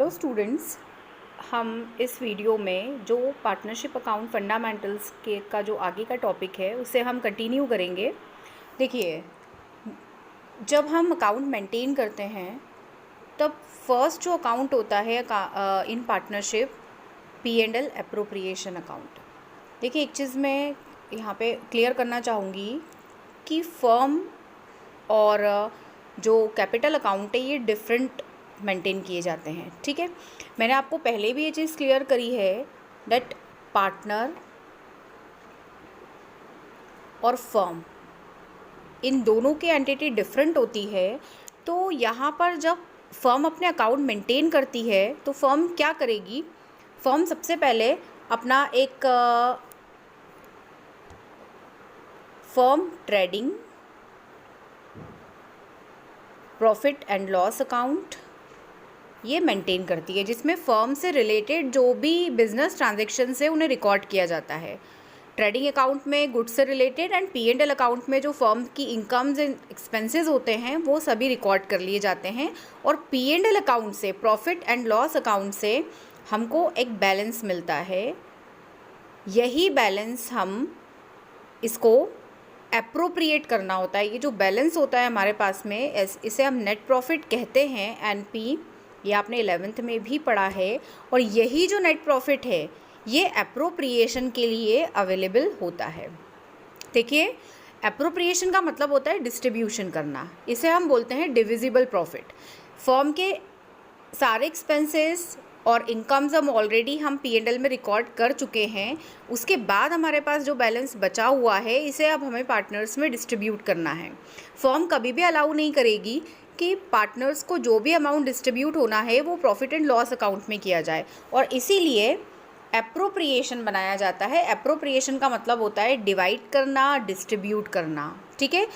Hello students, हम इस video में जो पार्टनरशिप अकाउंट फंडामेंटल्स के का जो आगे का टॉपिक है उसे हम कंटिन्यू करेंगे। देखिए, जब हम अकाउंट मेंटेन करते हैं तब फर्स्ट जो अकाउंट होता है in partnership P&L appropriation account. देखिए, एक चीज़ मैं यहाँ पे क्लियर करना चाहूँगी कि फर्म और जो कैपिटल अकाउंट है ये डिफरेंट मेंटेन किए जाते हैं। ठीक है, मैंने आपको पहले भी ये चीज़ क्लियर करी है दैट पार्टनर और फर्म इन दोनों की एंटिटी डिफरेंट होती है। तो यहाँ पर जब फर्म अपने अकाउंट मेंटेन करती है तो फर्म क्या करेगी? फर्म सबसे पहले अपना एक firm trading profit and loss account ये मेंटेन करती है, जिसमें फर्म से रिलेटेड जो भी बिजनेस ट्रांजैक्शंस है उन्हें रिकॉर्ड किया जाता है। ट्रेडिंग अकाउंट में गुड्स से रिलेटेड एंड P&L अकाउंट में जो फर्म की इनकम्स एंड एक्सपेंसेस होते हैं वो सभी रिकॉर्ड कर लिए जाते हैं। और P&L अकाउंट से, प्रॉफिट एंड लॉस अकाउंट से हमको एक बैलेंस मिलता है। यही बैलेंस हम इसको एप्रोप्रिएट करना होता है। ये जो बैलेंस होता है हमारे पास में, इसे हम नेट प्रॉफिट कहते हैं, NP। ये आपने 11th में भी पढ़ा है। और यही जो नेट प्रॉफिट है ये एप्रोप्रिएशन के लिए अवेलेबल होता है। देखिए, एप्रोप्रिएशन का मतलब होता है डिस्ट्रीब्यूशन करना। इसे हम बोलते हैं डिविजिबल प्रॉफिट। फर्म के सारे एक्सपेंसेस और इनकम्स हम ऑलरेडी P&L में रिकॉर्ड कर चुके हैं। उसके बाद हमारे पास जो बैलेंस बचा हुआ है इसे अब हमें पार्टनर्स में डिस्ट्रीब्यूट करना है। फर्म कभी भी अलाउ नहीं करेगी कि पार्टनर्स को जो भी अमाउंट डिस्ट्रीब्यूट होना है वो प्रॉफिट एंड लॉस अकाउंट में किया जाए, और इसीलिए एप्रोप्रिएशन बनाया जाता है। एप्रोप्रिएशन का मतलब होता है डिवाइड करना, डिस्ट्रीब्यूट करना। ठीक है,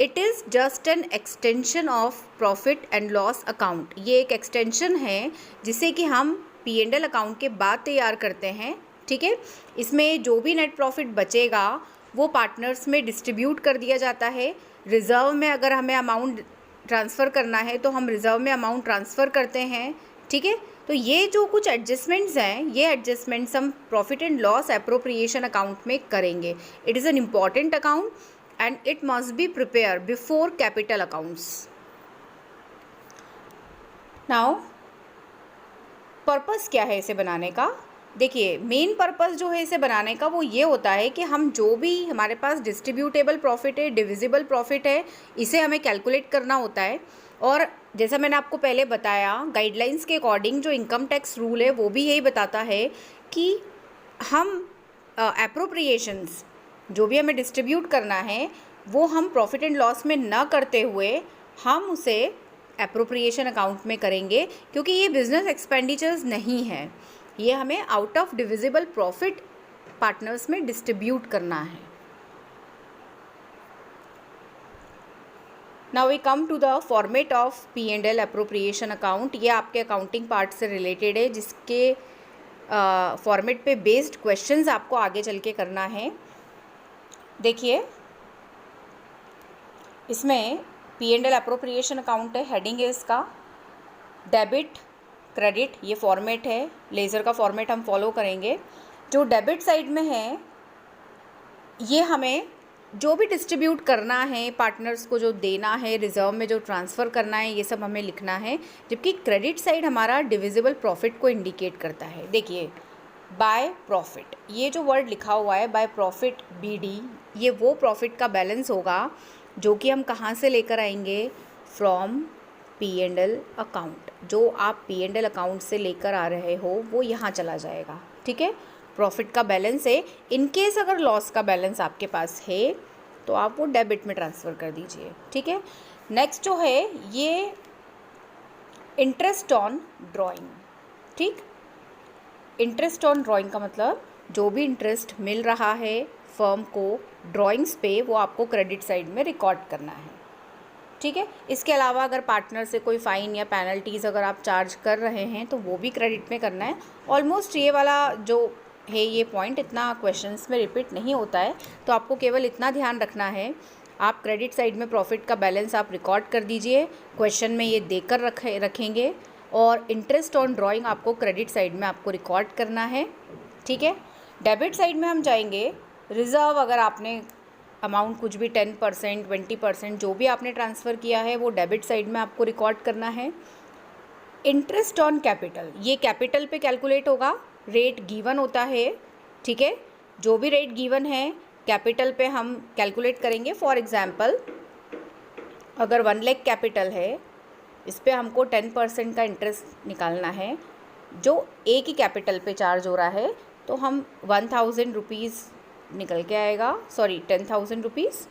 it is just an extension of profit and loss account. ये एक एक्सटेंशन है जिसे कि हम P&L अकाउंट के बाद तैयार करते हैं। ठीक है, इसमें जो भी नेट प्रॉफिट बचेगा वो पार्टनर्स में डिस्ट्रीब्यूट कर दिया जाता है। रिज़र्व में अगर हमें अमाउंट ट्रांसफ़र करना है तो हम रिज़र्व में अमाउंट ट्रांसफ़र करते हैं। ठीक है, तो ये जो कुछ एडजस्टमेंट्स हैं ये एडजस्टमेंट्स हम profit and loss appropriation account में करेंगे। It is an important account and it must be prepared before capital accounts. Now, purpose क्या है इसे बनाने का? देखिए, मेन पर्पस जो है इसे बनाने का वो ये होता है कि हम जो भी हमारे पास डिस्ट्रीब्यूटेबल प्रॉफिट है, डिविजिबल प्रॉफिट है, इसे हमें कैलकुलेट करना होता है। और जैसा मैंने आपको पहले बताया, गाइडलाइंस के अकॉर्डिंग जो इनकम टैक्स रूल है वो भी यही बताता है कि हम एप्रोप्रिएशंस जो भी हमें डिस्ट्रीब्यूट करना है वो हम प्रॉफिट एंड लॉस में न करते हुए हम उसे एप्रोप्रिएशन अकाउंट में करेंगे, क्योंकि ये बिजनेस एक्सपेंडिचर्स नहीं है, ये हमें out of divisible profit partners में डिस्ट्रीब्यूट करना है। Now we come to the format of P&L appropriation account. ये आपके अकाउंटिंग पार्ट से रिलेटेड है, जिसके फॉर्मेट पे बेस्ड क्वेश्चंस आपको आगे चल के करना है। देखिए, इसमें P&L एप्रोप्रिएशन अकाउंट है, हेडिंग है इसका डेबिट क्रेडिट। ये फॉर्मेट है, लेज़र का फॉर्मेट हम फॉलो करेंगे। जो डेबिट साइड में है ये हमें जो भी डिस्ट्रीब्यूट करना है, पार्टनर्स को जो देना है, रिज़र्व में जो ट्रांसफ़र करना है, ये सब हमें लिखना है। जबकि क्रेडिट साइड हमारा डिविजिबल प्रॉफिट को इंडिकेट करता है। देखिए, बाय प्रॉफिट, ये जो वर्ड लिखा हुआ है बाय प्रॉफिट BD, ये वो प्रॉफिट का बैलेंस होगा जो कि हम कहाँ से लेकर आएंगे? From P&L account. जो आप P&L अकाउंट से लेकर आ रहे हो वो यहाँ चला जाएगा। ठीक है, प्रॉफिट का बैलेंस है। इनकेस अगर लॉस का बैलेंस आपके पास है तो आप वो डेबिट में ट्रांसफ़र कर दीजिए। ठीक है, नेक्स्ट जो है ये इंटरेस्ट ऑन ड्राइंग। ठीक, इंटरेस्ट ऑन ड्राइंग का मतलब जो भी इंटरेस्ट मिल रहा है फर्म को ड्राइंग्स पे वो आपको क्रेडिट साइड में रिकॉर्ड करना है। ठीक है, इसके अलावा अगर पार्टनर से कोई फ़ाइन या पेनल्टीज़ अगर आप चार्ज कर रहे हैं तो वो भी क्रेडिट में करना है। ऑलमोस्ट ये वाला जो है ये पॉइंट इतना क्वेश्चंस में रिपीट नहीं होता है, तो आपको केवल इतना ध्यान रखना है आप क्रेडिट साइड में प्रॉफिट का बैलेंस आप रिकॉर्ड कर दीजिए। क्वेश्चन में ये देकर रखेंगे और इंटरेस्ट ऑन ड्राइंग आपको क्रेडिट साइड में आपको रिकॉर्ड करना है, ठीक है। डेबिट साइड में हम जाएंगे, रिज़र्व अगर आपने अमाउंट कुछ भी 10%, 20% जो भी आपने ट्रांसफ़र किया है वो डेबिट साइड में आपको रिकॉर्ड करना है। इंटरेस्ट ऑन कैपिटल, ये कैपिटल पे कैलकुलेट होगा, रेट गिवन होता है, ठीक है। जो भी रेट गिवन है कैपिटल पे हम कैलकुलेट करेंगे। फॉर एग्जांपल अगर 1 लाख कैपिटल है, इस पे हमको 10% का इंटरेस्ट निकालना है जो एक ही कैपिटल पे चार्ज हो रहा है, तो हम 1000 रुपीज़ निकल के आएगा, सॉरी 10,000 रुपीज़।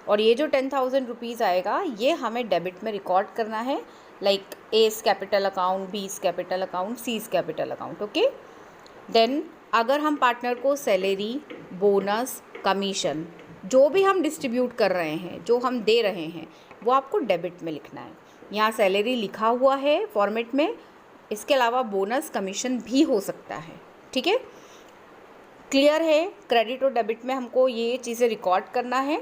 और ये जो 10,000 रुपीज़ आएगा ये हमें डेबिट में रिकॉर्ड करना है, like A's capital account, B's capital account, C's capital account, okay. Then अगर हम पार्टनर को सैलरी, बोनस, कमीशन जो भी हम डिस्ट्रीब्यूट कर रहे हैं, जो हम दे रहे हैं, वो आपको डेबिट में लिखना है। यहाँ सैलरी लिखा हुआ है फॉर्मेट में, इसके अलावा बोनस, कमीशन भी हो सकता है, ठीक है। क्लियर है, क्रेडिट और डेबिट में हमको ये चीज़ें रिकॉर्ड करना है।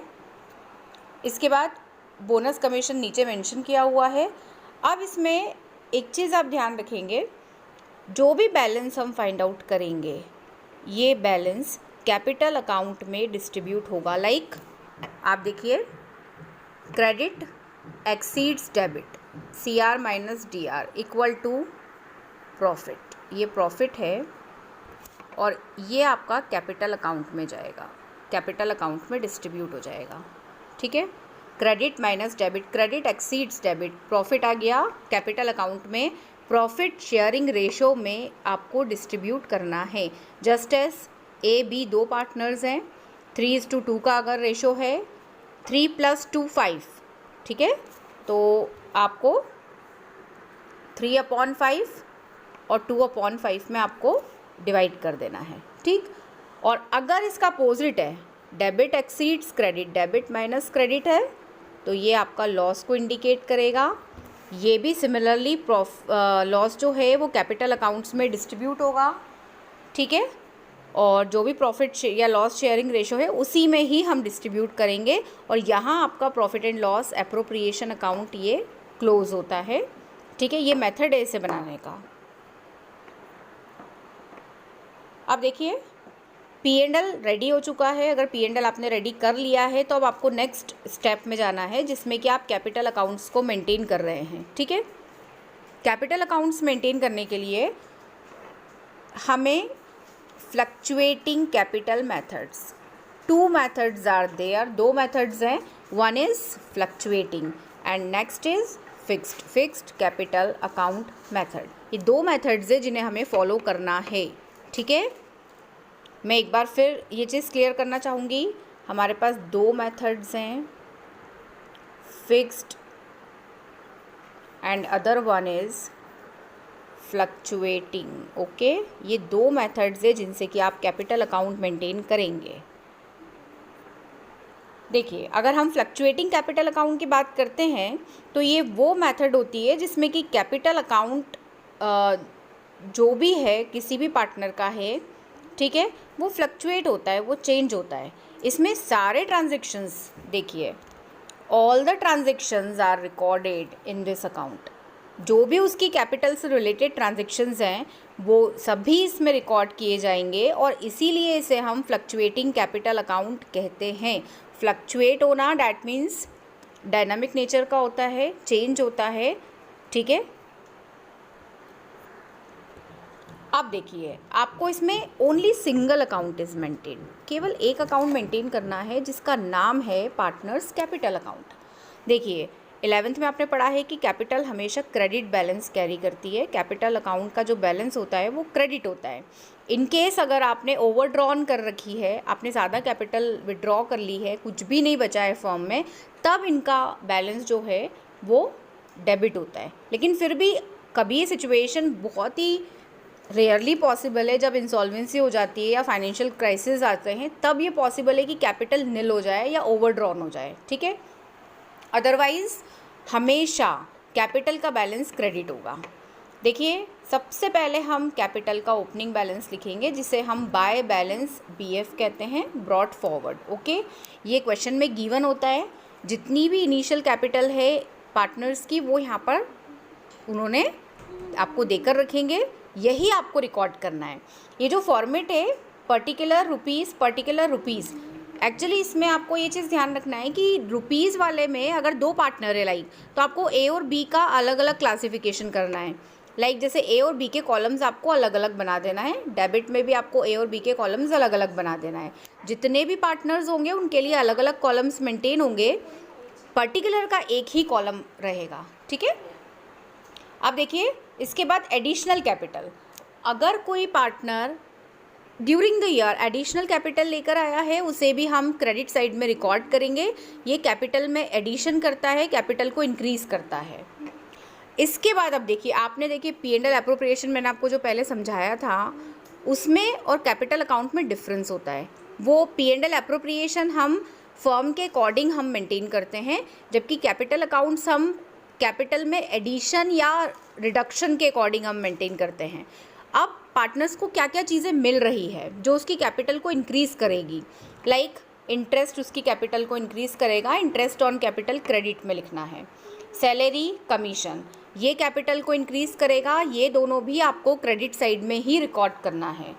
इसके बाद बोनस, कमीशन नीचे मेंशन किया हुआ है। अब इसमें एक चीज़ आप ध्यान रखेंगे, जो भी बैलेंस हम फाइंड आउट करेंगे ये बैलेंस कैपिटल अकाउंट में डिस्ट्रीब्यूट होगा। लाइक आप देखिए, credit exceeds debit, CR minus DR equal to profit, ये प्रॉफिट है और ये आपका कैपिटल अकाउंट में जाएगा, कैपिटल अकाउंट में डिस्ट्रीब्यूट हो जाएगा, ठीक है। Credit minus debit, credit exceeds debit, profit आ गया कैपिटल अकाउंट में, प्रॉफिट शेयरिंग रेशो में आपको डिस्ट्रीब्यूट करना है। जस्ट एज AB 2 पार्टनर्स हैं, 3:2 का अगर रेशो है, 3 + 2 5, ठीक है, तो आपको 3/5 और 2/5 में आपको डिवाइड कर देना है, ठीक। और अगर इसका अपोजिट है, debit exceeds credit, debit minus credit है, तो ये आपका लॉस को इंडिकेट करेगा। ये भी सिमिलरली लॉस जो है वो कैपिटल अकाउंट्स में डिस्ट्रीब्यूट होगा, ठीक है। और जो भी प्रॉफिट या लॉस शेयरिंग रेशो है उसी में ही हम डिस्ट्रीब्यूट करेंगे, और यहाँ आपका profit and loss appropriation account ये क्लोज होता है, ठीक है। ये मेथड है इसे बनाने का। अब देखिए P&L रेडी हो चुका है। अगर P&L आपने रेडी कर लिया है तो अब आपको नेक्स्ट स्टेप में जाना है, जिसमें कि आप कैपिटल अकाउंट्स को मेंटेन कर रहे हैं, ठीक है। कैपिटल अकाउंट्स मेंटेन करने के लिए हमें fluctuating capital methods, 2 methods are there, 2 methods हैं, one is fluctuating and next is fixed capital account method. ये 2 मेथड्स हैं जिन्हें हमें फॉलो करना है, ठीक है। मैं एक बार फिर ये चीज़ क्लियर करना चाहूँगी, हमारे पास 2 मेथड्स हैं, fixed and other one is fluctuating, okay. ये 2 मेथड्स हैं जिनसे कि आप कैपिटल अकाउंट मेंटेन करेंगे। देखिए अगर हम फ्लक्चुएटिंग कैपिटल अकाउंट की बात करते हैं तो ये वो मेथड होती है जिसमें कि कैपिटल अकाउंट जो भी है किसी भी पार्टनर का है, ठीक है, वो फ्लक्चुएट होता है, वो चेंज होता है। इसमें सारे ट्रांजेक्शन्स देखिए, all the transactions are recorded in this account. जो भी उसकी कैपिटल से रिलेटेड ट्रांजेक्शन्स हैं वो सभी इसमें रिकॉर्ड किए जाएंगे, और इसीलिए इसे हम फ्लक्चुएटिंग कैपिटल अकाउंट कहते हैं। फ्लक्चुएट होना डैट मीन्स डायनामिक नेचर का होता है, चेंज होता है, ठीक है। अब देखिए आपको इसमें only single account is maintain, केवल एक अकाउंट मेंटेन करना है जिसका नाम है पार्टनर्स कैपिटल अकाउंट। देखिए 11th में आपने पढ़ा है कि कैपिटल हमेशा क्रेडिट बैलेंस कैरी करती है, कैपिटल अकाउंट का जो बैलेंस होता है वो क्रेडिट होता है। इन केस अगर आपने ओवरड्रॉन कर रखी है, आपने ज़्यादा कैपिटल विड्रॉ कर ली है, कुछ भी नहीं बचा है फर्म में, तब इनका बैलेंस जो है वो डेबिट होता है। लेकिन फिर भी कभी ये सिचुएशन बहुत ही रेयरली पॉसिबल है, जब इंसॉल्वेंसी हो जाती है या फाइनेंशियल क्राइसिस आते हैं तब ये पॉसिबल है कि कैपिटल निल हो जाए या ओवरड्रॉन हो जाए, ठीक है। अदरवाइज़ हमेशा कैपिटल का बैलेंस क्रेडिट होगा। देखिए सबसे पहले हम कैपिटल का ओपनिंग बैलेंस लिखेंगे जिसे हम बाय बैलेंस BF कहते हैं, ब्रॉट फॉरवर्ड, ओके। ये क्वेश्चन में गिवन होता है, जितनी भी इनिशियल कैपिटल है पार्टनर्स की वो यहाँ पर उन्होंने आपको देकर रखेंगे, यही आपको रिकॉर्ड करना है। ये जो फॉर्मेट है पर्टिकुलर रुपीज़, एक्चुअली इसमें आपको ये चीज़ ध्यान रखना है कि रुपीज़ वाले में अगर 2 पार्टनर है लाइक, तो आपको ए और बी का अलग अलग क्लासिफिकेशन करना है। लाइक जैसे ए और बी के कॉलम्स आपको अलग अलग बना देना है, डेबिट में भी आपको ए और बी के कॉलम्स अलग अलग बना देना है। जितने भी पार्टनर्स होंगे उनके लिए अलग अलग कॉलम्स मेंटेन होंगे, पर्टिकुलर का एक ही कॉलम रहेगा, ठीक है। अब देखिए इसके बाद एडिशनल कैपिटल, अगर कोई partner during the year additional capital लेकर आया है उसे भी हम क्रेडिट साइड में रिकॉर्ड करेंगे। ये कैपिटल में एडिशन करता है, कैपिटल को इंक्रीज़ करता है। इसके बाद अब देखिए, आपने देखिए P&L एप्रोप्रिएशन मैंने आपको जो पहले समझाया था उसमें और कैपिटल अकाउंट में डिफरेंस होता है। वो P&L एप्रोप्रिएशन हम फर्म के अकॉर्डिंग हम मेंटेन करते हैं, जबकि कैपिटल अकाउंट्स हम कैपिटल में एडिशन या रिडक्शन के अकॉर्डिंग हम मेंटेन करते हैं। अब पार्टनर्स को क्या क्या चीज़ें मिल रही है जो उसकी कैपिटल को इंक्रीज़ करेगी, लाइक इंटरेस्ट उसकी कैपिटल को इंक्रीज़ करेगा, इंटरेस्ट ऑन कैपिटल क्रेडिट में लिखना है। सैलरी, कमीशन, ये कैपिटल को इंक्रीज़ करेगा, ये दोनों भी आपको क्रेडिट साइड में ही रिकॉर्ड करना है।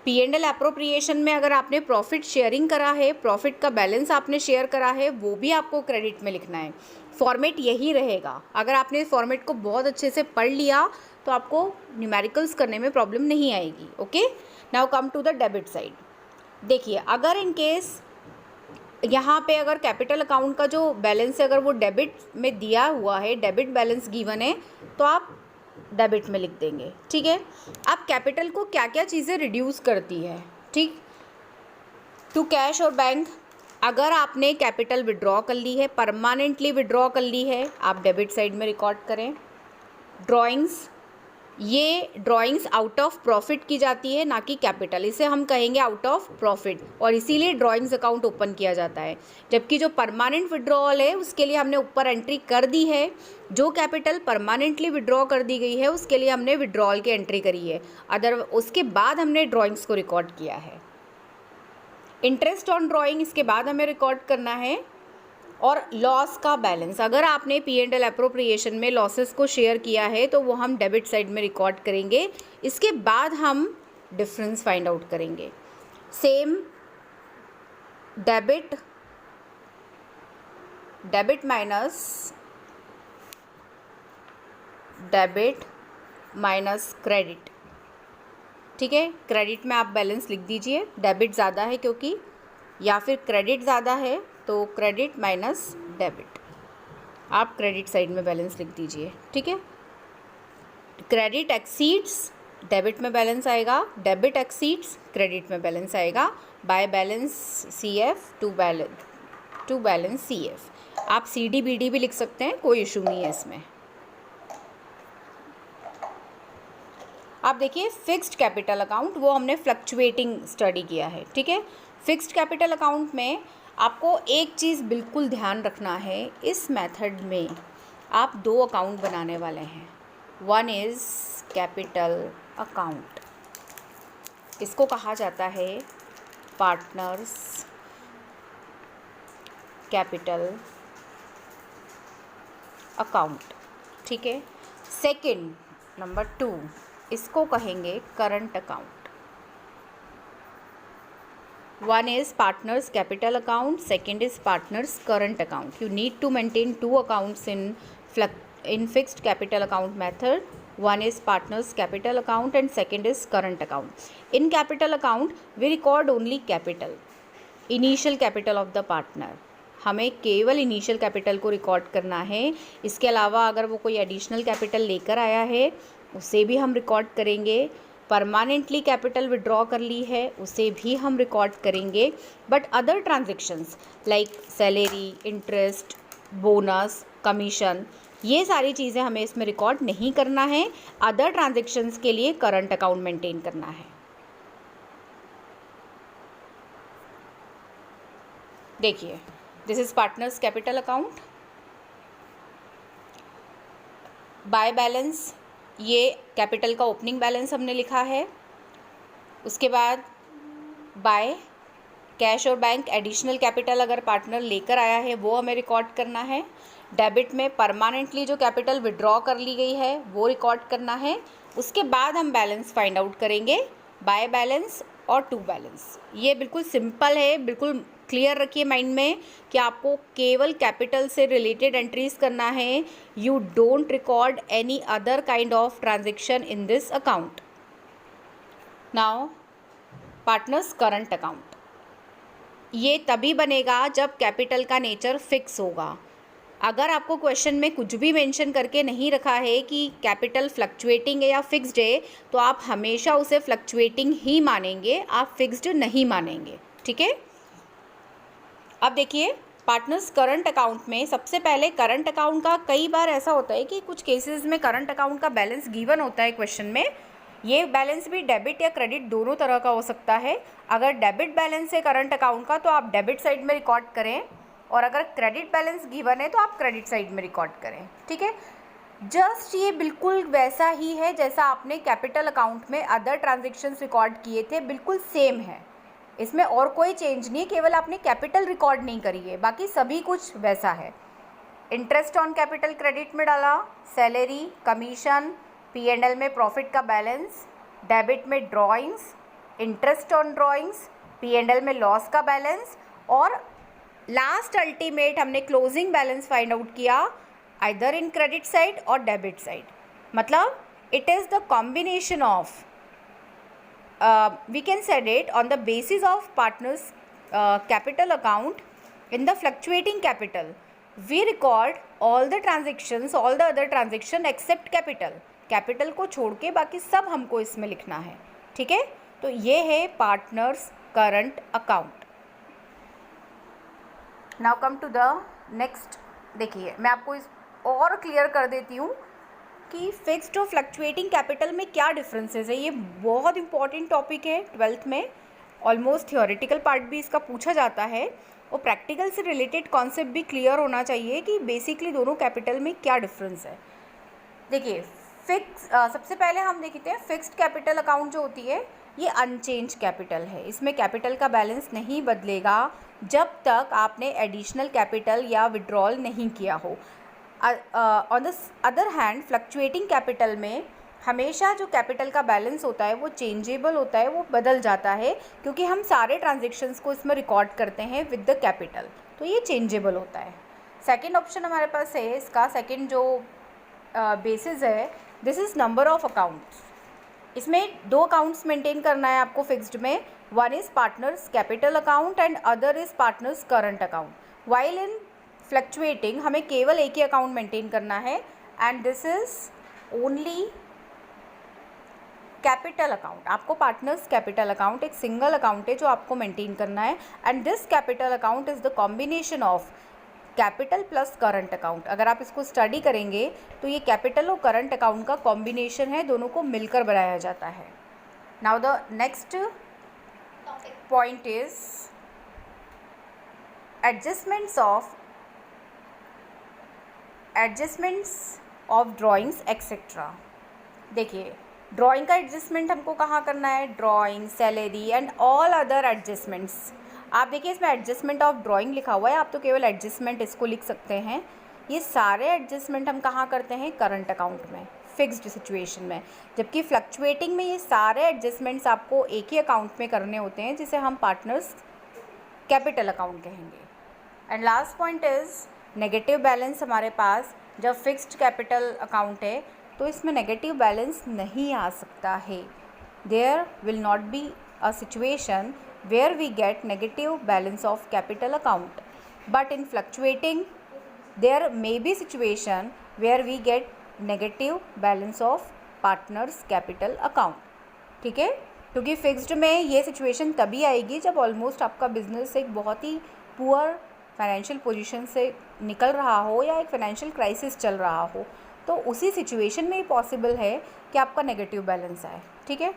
P&L एप्रोप्रिएशन में अगर आपने प्रॉफिट शेयरिंग करा है, प्रॉफिट का बैलेंस आपने शेयर करा है, वो भी आपको क्रेडिट में लिखना है। फॉर्मेट यही रहेगा। अगर आपने फॉर्मेट को बहुत अच्छे से पढ़ लिया तो आपको न्यूमेरिकल्स करने में प्रॉब्लम नहीं आएगी। Okay, now come to the debit side. देखिए अगर इन केस यहाँ पे अगर कैपिटल अकाउंट का जो बैलेंस है अगर वो डेबिट में दिया हुआ है, डेबिट बैलेंस गिवन है, तो आप डेबिट में लिख देंगे, ठीक है। अब कैपिटल को क्या क्या चीज़ें रिड्यूस करती है, ठीक। टू कैश और बैंक, अगर आपने कैपिटल विड्रॉ कर ली है, परमानेंटली विड्रॉ कर ली है, आप डेबिट साइड में रिकॉर्ड करें। ड्राइंग्स, ये ड्राइंग्स आउट ऑफ प्रॉफिट की जाती है, ना कि कैपिटल, इसे हम कहेंगे आउट ऑफ प्रॉफिट, और इसीलिए ड्राइंग्स अकाउंट ओपन किया जाता है। जबकि जो परमानेंट विड्रॉल है उसके लिए हमने ऊपर एंट्री कर दी है, जो कैपिटल परमानेंटली विड्रॉ कर दी गई है उसके लिए हमने विड्रॉल की एंट्री करी है, उसके बाद हमने ड्राइंग्स को रिकॉर्ड किया है। इंटरेस्ट ऑन ड्राइंग इसके बाद हमें रिकॉर्ड करना है। और लॉस का बैलेंस, अगर आपने P&L एप्रोप्रिएशन में लॉसेस को शेयर किया है तो वो हम डेबिट साइड में रिकॉर्ड करेंगे। इसके बाद हम डिफरेंस फाइंड आउट करेंगे। सेम डेबिट माइनस क्रेडिट, ठीक है। क्रेडिट में आप बैलेंस लिख दीजिए, डेबिट ज़्यादा है क्योंकि, या फिर क्रेडिट ज़्यादा है तो क्रेडिट माइनस डेबिट, आप क्रेडिट साइड में बैलेंस लिख दीजिए, ठीक है। क्रेडिट एक्सीड्स, डेबिट में बैलेंस आएगा, डेबिट एक्सीड्स, क्रेडिट में बैलेंस आएगा, by balance CF to balance CF। आप CD/BD भी लिख सकते हैं, कोई इशू नहीं है इसमें। आप देखिए फिक्स्ड कैपिटल अकाउंट, वो हमने फ्लक्चुएटिंग स्टडी किया है, ठीक है। फिक्स्ड कैपिटल अकाउंट में आपको एक चीज़ बिल्कुल ध्यान रखना है, इस मेथड में आप 2 अकाउंट बनाने वाले हैं। वन इज़ कैपिटल अकाउंट, इसको कहा जाता है पार्टनर्स कैपिटल अकाउंट, ठीक है। सेकंड, नंबर 2, इसको कहेंगे current account. One is partners capital account, second is partners current account. You need to maintain 2 accounts in fixed capital account method. One is partners capital account and second is current account. In capital account we record only capital, initial capital of the partner. हमें केवल initial capital को record करना है। इसके अलावा अगर वो कोई एडिशनल कैपिटल लेकर आया है उसे भी हम रिकॉर्ड करेंगे। परमानेंटली कैपिटल विड्रॉ कर ली है उसे भी हम रिकॉर्ड करेंगे। But other transactions like salary, interest, bonus, commission, ये सारी चीज़ें हमें इसमें रिकॉर्ड नहीं करना है। अदर ट्रांजेक्शन्स के लिए करंट अकाउंट मेंटेन करना है। देखिए this is partners capital account. By balance, ये कैपिटल का ओपनिंग बैलेंस हमने लिखा है। उसके बाद बाय कैश और बैंक एडिशनल कैपिटल अगर पार्टनर लेकर आया है वो हमें रिकॉर्ड करना है। डेबिट में परमानेंटली जो कैपिटल विड्रॉ कर ली गई है वो रिकॉर्ड करना है। उसके बाद हम बैलेंस फाइंड आउट करेंगे, बाय बैलेंस और टू बैलेंस। ये बिल्कुल सिंपल है, बिल्कुल क्लियर रखिए माइंड में कि आपको केवल कैपिटल से रिलेटेड एंट्रीज करना है। You don't record any other kind of transaction in this account. Now partners current account, ये तभी बनेगा जब कैपिटल का नेचर फिक्स होगा। अगर आपको क्वेश्चन में कुछ भी मेंशन करके नहीं रखा है कि कैपिटल फ्लक्चुएटिंग है या फिक्स्ड है, तो आप हमेशा उसे फ्लक्चुएटिंग ही मानेंगे, आप फिक्स्ड नहीं मानेंगे। ठीक है, अब देखिए पार्टनर्स करंट अकाउंट में सबसे पहले करंट अकाउंट का कई बार ऐसा होता है कि कुछ केसेस में करंट अकाउंट का बैलेंस गिवन होता है क्वेश्चन में। ये बैलेंस भी डेबिट या क्रेडिट दोनों तरह का हो सकता है। अगर डेबिट बैलेंस है करंट अकाउंट का तो आप डेबिट साइड में रिकॉर्ड करें, और अगर क्रेडिट बैलेंस गिवन है तो आप क्रेडिट साइड में रिकॉर्ड करें। ठीक है, जस्ट ये बिल्कुल वैसा ही है जैसा आपने कैपिटल अकाउंट में अदर ट्रांजेक्शन्स रिकॉर्ड किए थे, बिल्कुल सेम है। इसमें और कोई चेंज नहीं है, केवल आपने कैपिटल रिकॉर्ड नहीं करी है, बाकी सभी कुछ वैसा है। इंटरेस्ट ऑन कैपिटल क्रेडिट में डाला, सैलरी, कमीशन, P&L में प्रॉफिट का बैलेंस, डेबिट में drawings, interest on drawings, P&L में लॉस का बैलेंस, और लास्ट अल्टीमेट हमने क्लोजिंग बैलेंस फाइंड आउट किया आइदर इन क्रेडिट साइड और डेबिट साइड। मतलब it is the combination of we can set it on the basis of partners capital account. In the fluctuating capital we record all the transactions, all the other transaction except capital को छोड़ के बाकी सब हमको इसमें लिखना है। ठीक है, तो ये है partners current account. Now come to the next. देखिए मैं आपको इस और क्लियर कर देती हूँ कि फिक्स्ड और फ्लक्चुएटिंग कैपिटल में क्या डिफरेंसेस है। ये बहुत इंपॉर्टेंट टॉपिक है, 12th में ऑलमोस्ट थियोरेटिकल पार्ट भी इसका पूछा जाता है, और प्रैक्टिकल से रिलेटेड कॉन्सेप्ट भी क्लियर होना चाहिए कि बेसिकली दोनों कैपिटल में क्या डिफरेंस है। देखिए सबसे पहले हम देखते हैं फिक्स्ड कैपिटल अकाउंट जो होती है ये अनचेंज कैपिटल है। इसमें कैपिटल का बैलेंस नहीं बदलेगा जब तक आपने एडिशनल कैपिटल या विड्रॉल नहीं किया हो। On the other hand fluctuating capital में हमेशा जो कैपिटल का बैलेंस होता है वो चेंजेबल होता है, वो बदल जाता है, क्योंकि हम सारे ट्रांजेक्शन्स को इसमें रिकॉर्ड करते हैं विद द कैपिटल, तो ये चेंजेबल होता है। सेकंड ऑप्शन हमारे पास है, इसका सेकंड जो बेसिस है, this is number of accounts. इसमें 2 अकाउंट्स मेंटेन करना है आपको फिक्स्ड में, one is partners capital account and other is partners current account. While in fluctuating हमें केवल एक ही अकाउंट मेंटेन करना है, and this is only capital account. आपको पार्टनर्स कैपिटल अकाउंट एक सिंगल अकाउंट है जो आपको मेंटेन करना है, and this capital account is the combination of capital plus current account. अगर आप इसको स्टडी करेंगे तो ये कैपिटल और करंट अकाउंट का कॉम्बिनेशन है, दोनों को मिलकर बनाया जाता है। Now the next point is adjustments of drawings etcetera. देखिए ड्राइंग का एडजस्टमेंट हमको कहाँ करना है, drawing, salary and all other adjustments. आप देखिए इसमें एडजस्टमेंट ऑफ ड्राइंग लिखा हुआ है, आप तो केवल एडजस्टमेंट इसको लिख सकते हैं। ये सारे एडजस्टमेंट हम कहाँ करते हैं, करंट अकाउंट में, फिक्स्ड सिचुएशन में, जबकि फ्लक्चुएटिंग में ये सारे एडजस्टमेंट्स आपको एक ही अकाउंट में करने होते हैं, जिसे हम पार्टनर्स कैपिटल अकाउंट कहेंगे। And last point is negative balance. हमारे पास जब फिक्स्ड कैपिटल अकाउंट है तो इसमें नेगेटिव बैलेंस नहीं आ सकता है। There will not be a situation where we get negative balance of capital account, but in fluctuating there may be situation where we get negative balance of partners capital account। ठीक है, क्योंकि fixed में ये situation तभी आएगी जब almost आपका business एक बहुत ही पुअर फाइनेंशियल पोजीशन से निकल रहा हो या एक फाइनेंशियल क्राइसिस चल रहा हो, तो उसी सिचुएशन में ही पॉसिबल है कि आपका नेगेटिव बैलेंस आए। ठीक है,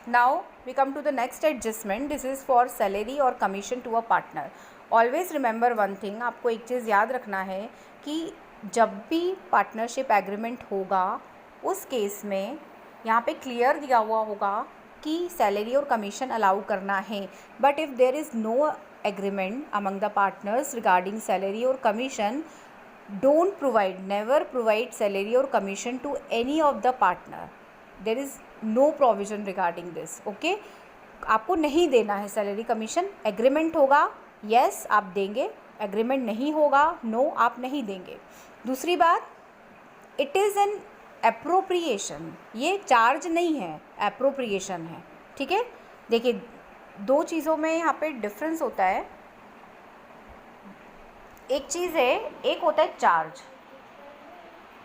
now we come to the next adjustment. This is for salary or commission to a partner. Always remember one thing, आपको एक चीज़ याद रखना है कि जब भी पार्टनरशिप एग्रीमेंट होगा उस केस में यहाँ पे क्लियर दिया हुआ होगा कि सैलरी और कमीशन अलाउ करना है, but if there is no agreement among the partners regarding salary or commission, never provide salary or commission to any of the partner. There is no provision regarding this. Okay, आपको नहीं देना है salary commission. Agreement होगा yes आप देंगे, agreement नहीं होगा no आप नहीं देंगे. दूसरी बात, इट इज़ एन एप्रोप्रिएशन, ये चार्ज नहीं है, एप्रोप्रिएशन है. ठीक है, देखिए दो चीज़ों में यहाँ पे डिफरेंस होता है. एक चीज़ है, एक होता है चार्ज.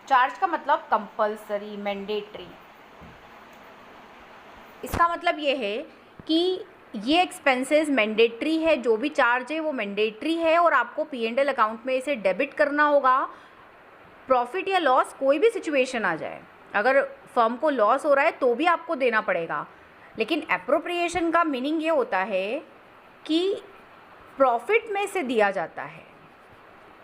चार्ज का मतलब कंपल्सरी, मैंडेटरी. इसका मतलब ये है कि ये एक्सपेंसेस मैंडेटरी है, जो भी चार्ज है वो मैंडेटरी है और आपको P&L अकाउंट में इसे डेबिट करना होगा. प्रॉफिट या लॉस कोई भी सिचुएशन आ जाए, अगर फर्म को लॉस हो रहा है तो भी आपको देना पड़ेगा. लेकिन एप्रोप्रिएशन का मीनिंग ये होता है कि प्रॉफिट में से दिया जाता है.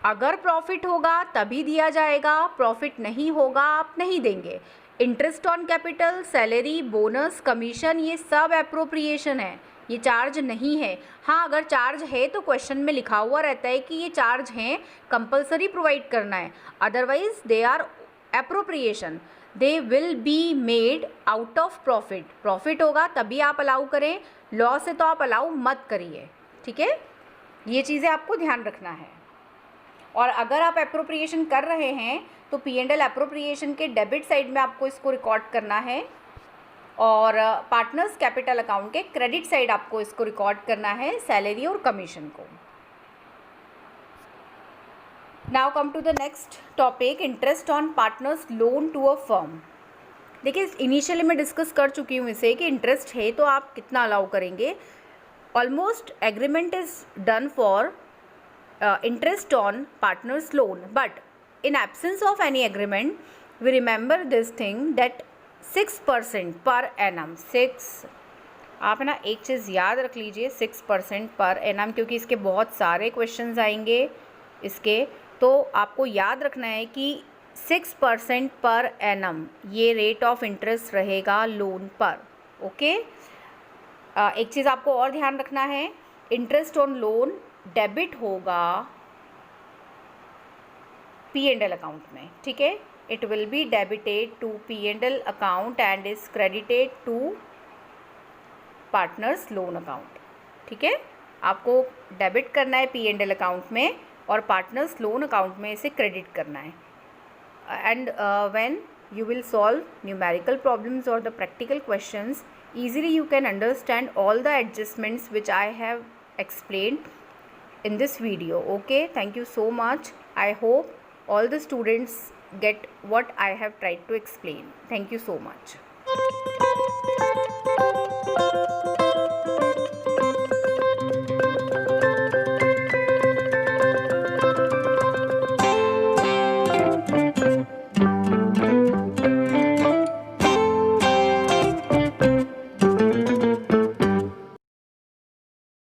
अगर प्रॉफिट होगा तभी दिया जाएगा, प्रॉफिट नहीं होगा आप नहीं देंगे. Interest on capital, salary, bonus, commission, ये सब एप्रोप्रिएशन है, ये चार्ज नहीं है. हाँ, अगर चार्ज है तो क्वेश्चन में लिखा हुआ रहता है कि ये चार्ज हैं, कंपलसरी प्रोवाइड करना है. Otherwise they are appropriation. They will be made out of profit. Profit होगा तभी आप अलाउ करें, लॉस है तो आप अलाउ मत करिए. ठीक है, ये चीज़ें आपको ध्यान रखना है. और अगर आप एप्रोप्रिएशन कर रहे हैं तो P&L एप्रोप्रिएशन के डेबिट साइड में आपको इसको रिकॉर्ड करना है और पार्टनर्स कैपिटल अकाउंट के क्रेडिट साइड आपको इसको रिकॉर्ड करना है, सैलरी और कमीशन को. Now come to the next topic, interest on partners loan to a firm. देखिए इनिशियली मैं डिस्कस कर चुकी हूँ इसे कि इंटरेस्ट है तो आप कितना अलाउ करेंगे. Almost agreement is done for interest on partners loan, but in absence of any agreement we remember this thing that 6% per annum, 6, आप ना एक चीज़ याद रख लीजिए 6% पर एनम, क्योंकि इसके बहुत सारे क्वेश्चंस आएंगे इसके, तो आपको याद रखना है कि 6% पर एनम ये रेट ऑफ इंटरेस्ट रहेगा लोन पर. ओके, एक चीज़ आपको और ध्यान रखना है, इंटरेस्ट ऑन लोन डेबिट होगा P&L अकाउंट में. ठीक है, it will be debited to P&L account and is credited to partners loan account. ठीक है, आपको डेबिट करना है P&L अकाउंट में और पार्टनर्स लोन अकाउंट में इसे क्रेडिट करना है. And when you will solve numerical problems or the practical questions, easily you can understand all the adjustments which I have explained in this video. Okay, thank you so much. I hope all the students get what I have tried to explain. Thank you so much.